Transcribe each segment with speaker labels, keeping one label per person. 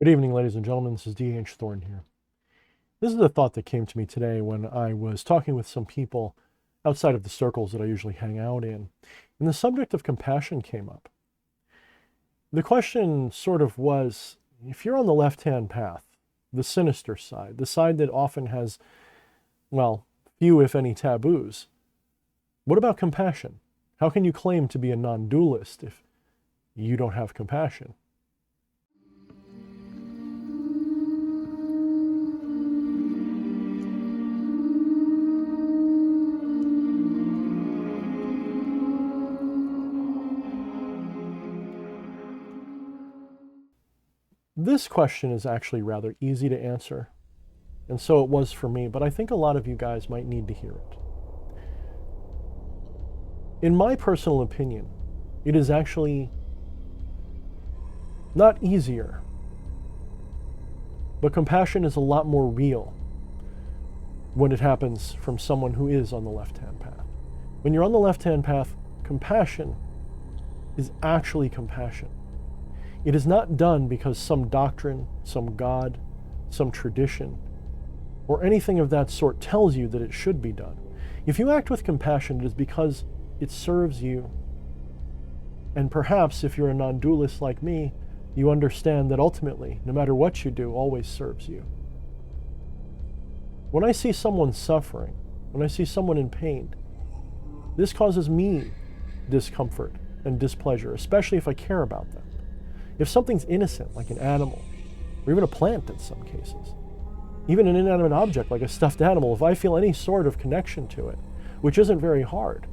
Speaker 1: Good evening, ladies and gentlemen. This is D.H. Thorne here. This is a thought that came to me today when I was talking with some people outside of the circles that I usually hang out in, and the subject of compassion came up. The question sort of was, if you're on the left-hand path, the sinister side, the side that often has, well, few if any taboos, what about compassion? How can you claim to be a non-dualist if you don't have compassion? This question is actually rather easy to answer, and so it was for me, but I think a lot of you guys might need to hear it. In my personal opinion, it is actually not easier, but compassion is a lot more real when it happens from someone who is on the left-hand path. When you're on the left-hand path, compassion is actually compassion. It is not done because some doctrine, some God, some tradition, or anything of that sort tells you that it should be done. If you act with compassion, it is because it serves you. And perhaps if you're a non-dualist like me, you understand that ultimately, no matter what you do, always serves you. When I see someone suffering, when I see someone in pain, this causes me discomfort and displeasure, especially if I care about them. If something's innocent, like an animal, or even a plant in some cases, even an inanimate object like a stuffed animal, if I feel any sort of connection to it, which isn't very hard,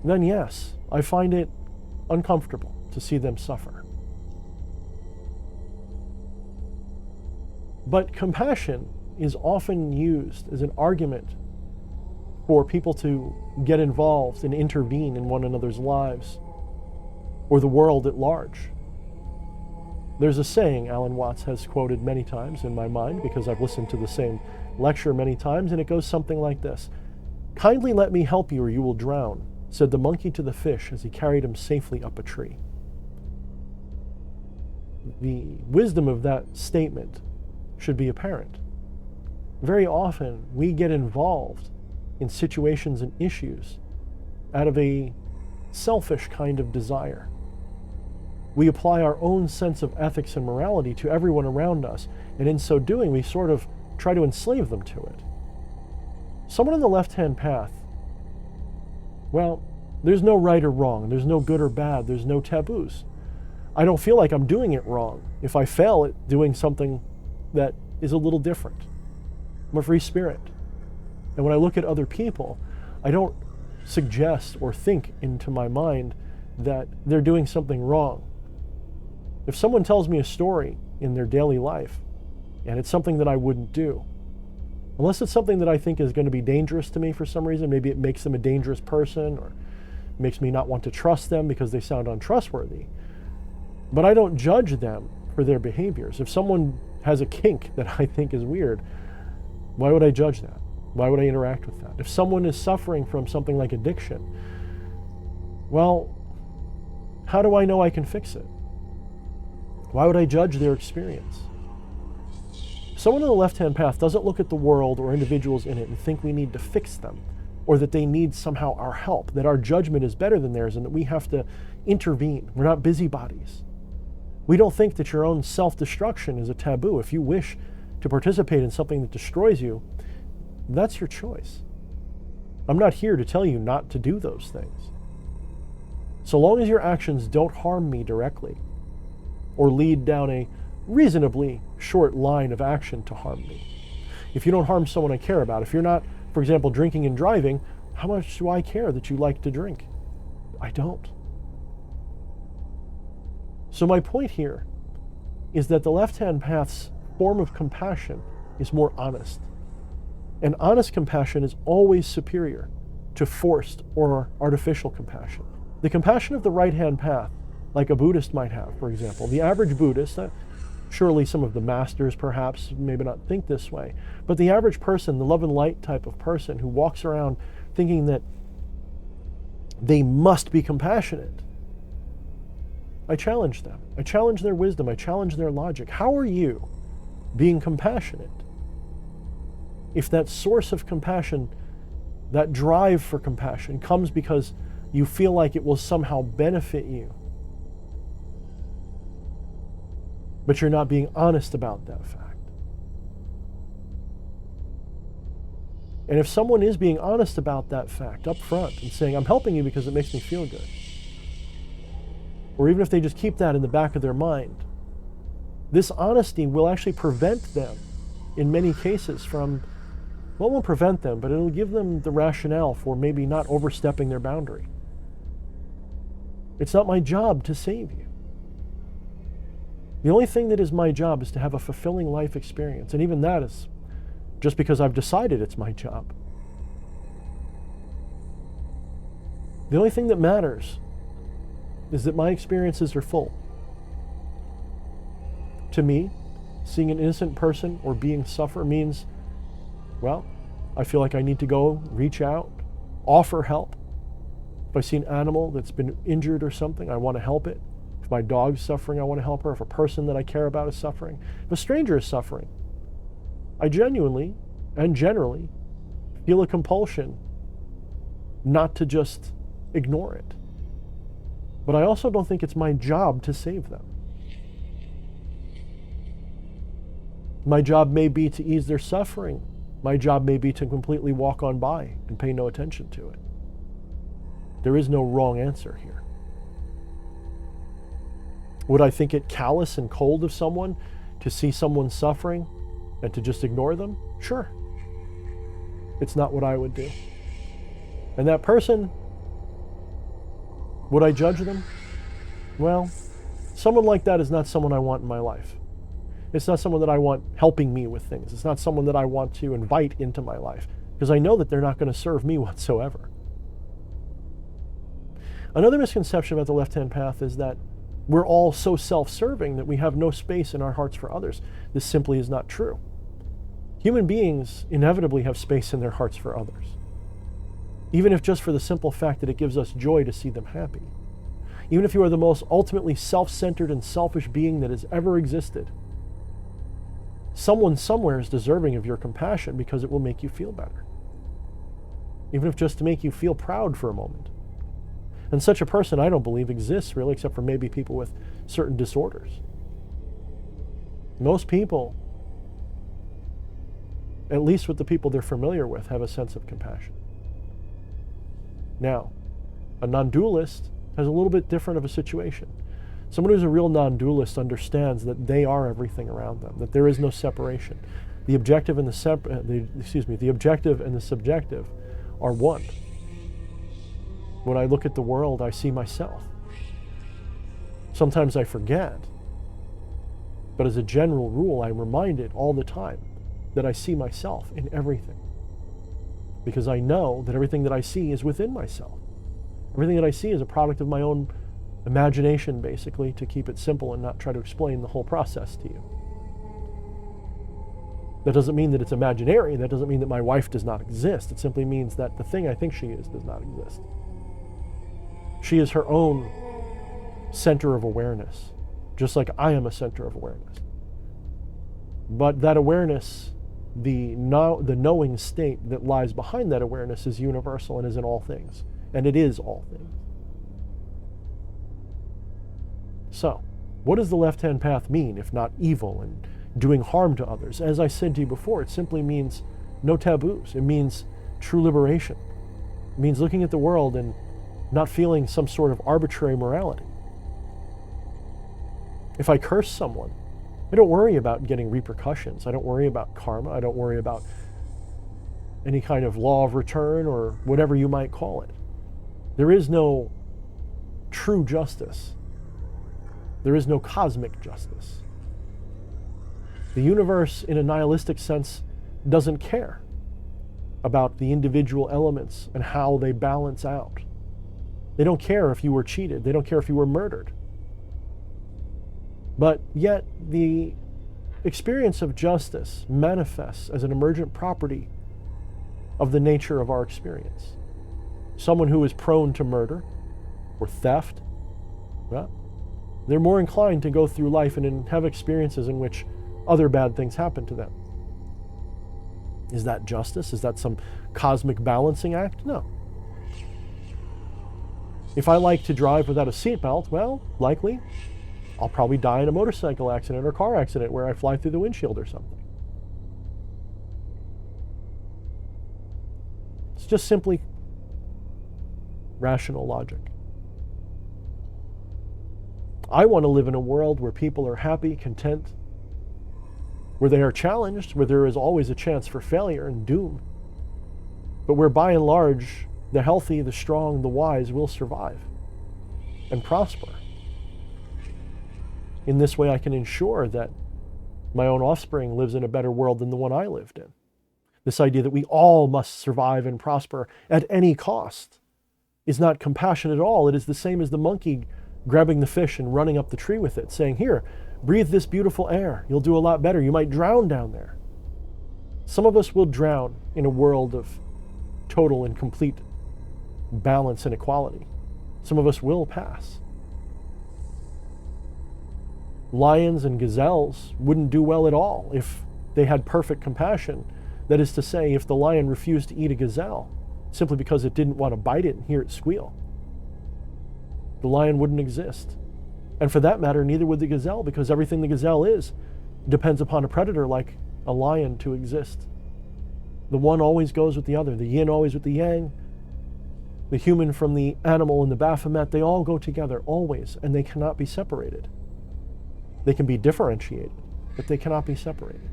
Speaker 1: then yes, I find it uncomfortable to see them suffer. But compassion is often used as an argument for people to get involved and intervene in one another's lives or the world at large. There's a saying Alan Watts has quoted many times in my mind because I've listened to the same lecture many times, and it goes something like this. "Kindly let me help you or you will drown," said the monkey to the fish as he carried him safely up a tree. The wisdom of that statement should be apparent. Very often we get involved in situations and issues out of a selfish kind of desire. We apply our own sense of ethics and morality to everyone around us, and in so doing, we sort of try to enslave them to it. Someone on the left-hand path, well, there's no right or wrong, there's no good or bad, there's no taboos. I don't feel like I'm doing it wrong if I fail at doing something that is a little different. I'm a free spirit. And when I look at other people, I don't suggest or think into my mind that they're doing something wrong. If someone tells me a story in their daily life, and it's something that I wouldn't do, unless it's something that I think is going to be dangerous to me for some reason, maybe it makes them a dangerous person or makes me not want to trust them because they sound untrustworthy. But I don't judge them for their behaviors. If someone has a kink that I think is weird, why would I judge that? Why would I interact with that? If someone is suffering from something like addiction, well, how do I know I can fix it? Why would I judge their experience? Someone on the left-hand path doesn't look at the world or individuals in it and think we need to fix them, or that they need somehow our help, that our judgment is better than theirs and that we have to intervene. We're not busybodies. We don't think that your own self-destruction is a taboo. If you wish to participate in something that destroys you, that's your choice. I'm not here to tell you not to do those things. So long as your actions don't harm me directly or lead down a reasonably short line of action to harm me. If you don't harm someone I care about, if you're not, for example, drinking and driving, how much do I care that you like to drink? I don't. So my point here is that the left-hand path's form of compassion is more honest. And honest compassion is always superior to forced or artificial compassion. The compassion of the right-hand path, like a Buddhist might have, for example, the average Buddhist, surely some of the masters perhaps maybe not think this way, but the average person, the love and light type of person who walks around thinking that they must be compassionate, I challenge them. I challenge their wisdom. I challenge their logic. How are you being compassionate if that source of compassion, that drive for compassion, comes because you feel like it will somehow benefit you, but you're not being honest about that fact? And if someone is being honest about that fact up front and saying, I'm helping you because it makes me feel good, or even if they just keep that in the back of their mind, this honesty will actually prevent them, in many cases, from, well, it won't prevent them, but it'll give them the rationale for maybe not overstepping their boundary. It's not my job to save you. The only thing that is my job is to have a fulfilling life experience, and even that is just because I've decided it's my job. The only thing that matters is that my experiences are full. To me, seeing an innocent person or being suffer means, well, I feel like I need to go reach out, offer help. If I see an animal that's been injured or something, I want to help it. If my dog's suffering, I want to help her. If a person that I care about is suffering, if a stranger is suffering, I genuinely and generally feel a compulsion not to just ignore it. But I also don't think it's my job to save them. My job may be to ease their suffering. My job may be to completely walk on by and pay no attention to it. There is no wrong answer here. Would I think it callous and cold of someone to see someone suffering and to just ignore them? Sure. It's not what I would do. And that person, would I judge them? Well, someone like that is not someone I want in my life. It's not someone that I want helping me with things. It's not someone that I want to invite into my life, because I know that they're not going to serve me whatsoever. Another misconception about the left-hand path is that we're all so self-serving that we have no space in our hearts for others. This simply is not true. Human beings inevitably have space in their hearts for others, even if just for the simple fact that it gives us joy to see them happy. Even if you are the most ultimately self-centered and selfish being that has ever existed, someone somewhere is deserving of your compassion because it will make you feel better, even if just to make you feel proud for a moment. And such a person, I don't believe, exists really, except for maybe people with certain disorders. Most people, at least with the people they're familiar with, have a sense of compassion. Now, a non-dualist has a little bit different of a situation. Someone who's a real non-dualist understands that they are everything around them, that there is no separation. The objective and the objective and the subjective are one. When I look at the world, I see myself. Sometimes I forget, but as a general rule, I'm reminded all the time that I see myself in everything, because I know that everything that I see is within myself. Everything that I see is a product of my own imagination, basically, to keep it simple and not try to explain the whole process to you. That doesn't mean that it's imaginary. That doesn't mean that my wife does not exist. It simply means that the thing I think she is does not exist. She is her own center of awareness, just like I am a center of awareness. But that awareness, the knowing state that lies behind that awareness, is universal and is in all things. And it is all things. So, what does the left-hand path mean if not evil and doing harm to others? As I said to you before, it simply means no taboos. It means true liberation. It means looking at the world and not feeling some sort of arbitrary morality. If I curse someone, I don't worry about getting repercussions. I don't worry about karma. I don't worry about any kind of law of return or whatever you might call it. There is no true justice. There is no cosmic justice. The universe, in a nihilistic sense, doesn't care about the individual elements and how they balance out. They don't care if you were cheated. They don't care if you were murdered. But yet, the experience of justice manifests as an emergent property of the nature of our experience. Someone who is prone to murder or theft, well, They're more inclined to go through life and have experiences in which other bad things happen to them. Is that justice? Is that some cosmic balancing act? No. If I like to drive without a seatbelt, well, likely I'll probably die in a motorcycle accident or car accident where I fly through the windshield or something. It's just simply rational logic. I want to live in a world where people are happy, content, where they are challenged, where there is always a chance for failure and doom, but where by and large, the healthy, the strong, the wise will survive and prosper. In this way, I can ensure that my own offspring lives in a better world than the one I lived in. This idea that we all must survive and prosper at any cost is not compassion at all. It is the same as the monkey grabbing the fish and running up the tree with it, saying, "Here, breathe this beautiful air. You'll do a lot better. You might drown down there." Some of us will drown in a world of total and complete balance and equality. Some of us will pass. Lions and gazelles wouldn't do well at all if they had perfect compassion. That is to say, if the lion refused to eat a gazelle simply because it didn't want to bite it and hear it squeal, the lion wouldn't exist. And for that matter, neither would the gazelle, because everything the gazelle is depends upon a predator like a lion to exist. The one always goes with the other, the yin always with the yang, the human from the animal and the Baphomet, they all go together always, and they cannot be separated. They can be differentiated, but they cannot be separated.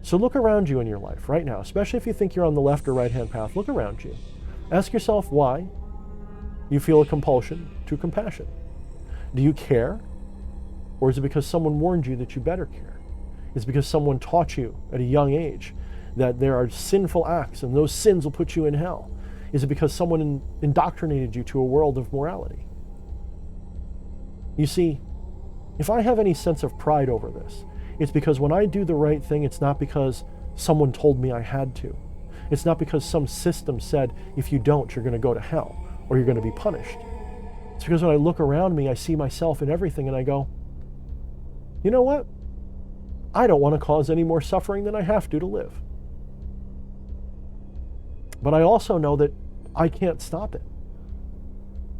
Speaker 1: So look around you in your life right now, especially if you think you're on the left or right-hand path. Look around you. Ask yourself why you feel a compulsion to compassion. Do you care? Or is it because someone warned you that you better care? Is it because someone taught you at a young age that there are sinful acts and those sins will put you in hell? Is it because someone indoctrinated you to a world of morality? You see, if I have any sense of pride over this, it's because when I do the right thing, it's not because someone told me I had to. It's not because some system said, if you don't, you're going to go to hell or you're going to be punished. It's because when I look around me, I see myself in everything and I go, you know what? I don't want to cause any more suffering than I have to live. But I also know that I can't stop it.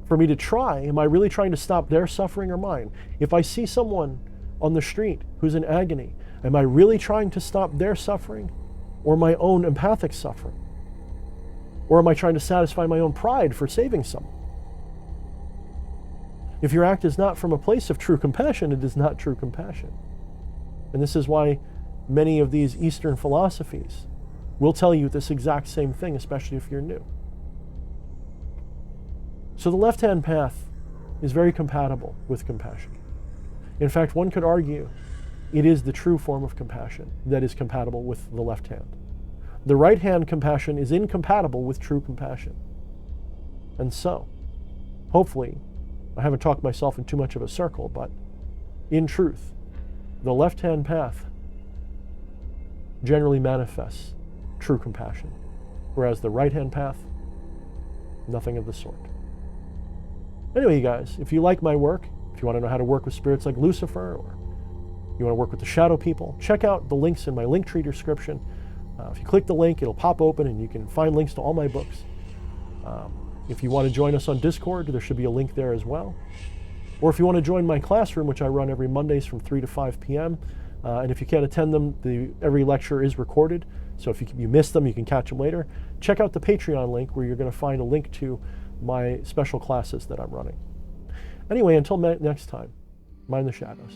Speaker 1: For me to try, am I really trying to stop their suffering or mine? If I see someone on the street who's in agony, am I really trying to stop their suffering or my own empathic suffering? Or am I trying to satisfy my own pride for saving someone? If your act is not from a place of true compassion, it is not true compassion. And this is why many of these Eastern philosophies will tell you this exact same thing, especially if you're new. So the left-hand path is very compatible with compassion. In fact, one could argue it is the true form of compassion that is compatible with the left hand. The right-hand compassion is incompatible with true compassion. And so, hopefully, I haven't talked myself in too much of a circle, but in truth, the left-hand path generally manifests true compassion, whereas the right-hand path, nothing of the sort. Anyway, you guys, if you like my work, if you want to know how to work with spirits like Lucifer, or you want to work with the shadow people, check out the links in my Linktree description. If you click the link, it'll pop open and you can find links to all my books. If you want to join us on Discord, there should be a link there as well. Or if you want to join my classroom, which I run every Mondays from 3 to 5 p.m., and if you can't attend them, every lecture is recorded, so if you miss them, you can catch them later. Check out the Patreon link where you're going to find a link to my special classes that I'm running. Anyway, until next time, mind the shadows.